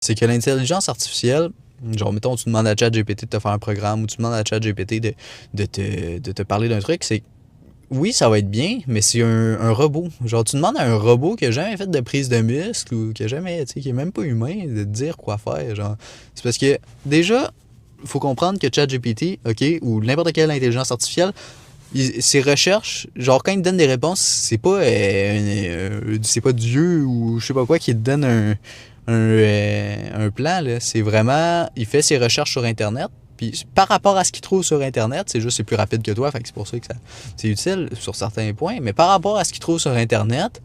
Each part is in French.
c'est que l'intelligence artificielle, genre, mettons, tu demandes à ChatGPT de te faire un programme ou tu demandes à ChatGPT de te parler d'un truc, c'est oui, ça va être bien, mais c'est un robot. Genre, tu demandes à un robot qui a jamais fait de prise de muscle ou qui a jamais, tu sais, qui est même pas humain, de te dire quoi faire. Genre, c'est parce que déjà, faut comprendre que ChatGPT, OK, ou n'importe quelle intelligence artificielle, ses recherches, genre quand il te donne des réponses, c'est pas Dieu ou je sais pas quoi qui te donne un plan, là. C'est vraiment, il fait ses recherches sur Internet, puis par rapport à ce qu'il trouve sur Internet, c'est plus rapide que toi, fait que c'est pour ça que c'est utile sur certains points, mais par rapport à ce qu'il trouve sur Internet,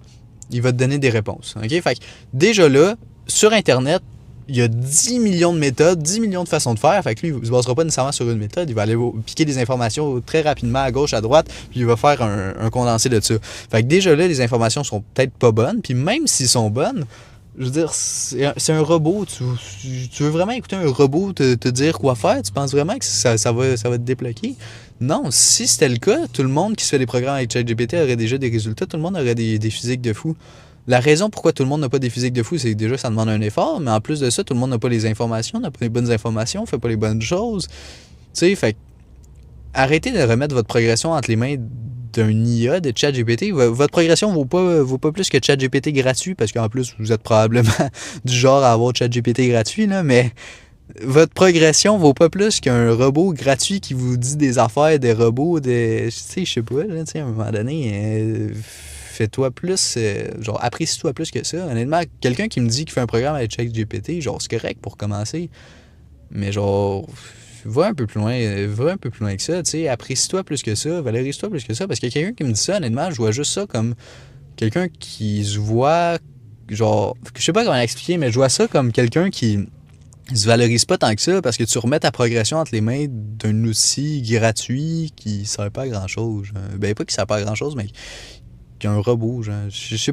il va te donner des réponses, OK? Fait que déjà là, sur Internet, il y a 10 millions de méthodes, 10 millions de façons de faire. Fait que lui, il ne se basera pas nécessairement sur une méthode. Il va aller piquer des informations très rapidement à gauche, à droite, puis il va faire un condensé de ça. Fait que déjà là, les informations sont peut-être pas bonnes. Puis même s'ils sont bonnes, je veux dire, c'est un robot. Tu veux vraiment écouter un robot te dire quoi faire? Tu penses vraiment que ça va te débloquer? Non, si c'était le cas, tout le monde qui se fait des programmes avec ChatGPT aurait déjà des résultats. Tout le monde aurait des physiques de fou. La raison pourquoi tout le monde n'a pas des physiques de fou, c'est que déjà ça demande un effort, mais en plus de ça, tout le monde n'a pas les informations, n'a pas les bonnes informations, fait pas les bonnes choses. Tu sais, fait arrêtez de remettre votre progression entre les mains d'un IA, de ChatGPT. Votre progression vaut pas plus que ChatGPT gratuit, parce qu'en plus, vous êtes probablement du genre à avoir ChatGPT gratuit, là, mais votre progression vaut pas plus qu'un robot gratuit qui vous dit des affaires, des robots, tu sais, je sais pas, là, tu sais, à un moment donné, fais-toi plus, genre, apprécie-toi plus que ça. Honnêtement, quelqu'un qui me dit qu'il fait un programme avec ChatGPT, genre, c'est correct pour commencer, mais genre, va un peu plus loin que ça, tu sais, apprécie-toi plus que ça, valorise-toi plus que ça, parce que quelqu'un qui me dit ça, honnêtement, je vois juste ça comme quelqu'un qui se voit, genre, je sais pas comment l'expliquer, mais je vois ça comme quelqu'un qui se valorise pas tant que ça parce que tu remets ta progression entre les mains d'un outil gratuit qui sert pas à grand chose. Ben, pas qui sert pas à grand chose, mais qu'un robot. Genre. Je sais pas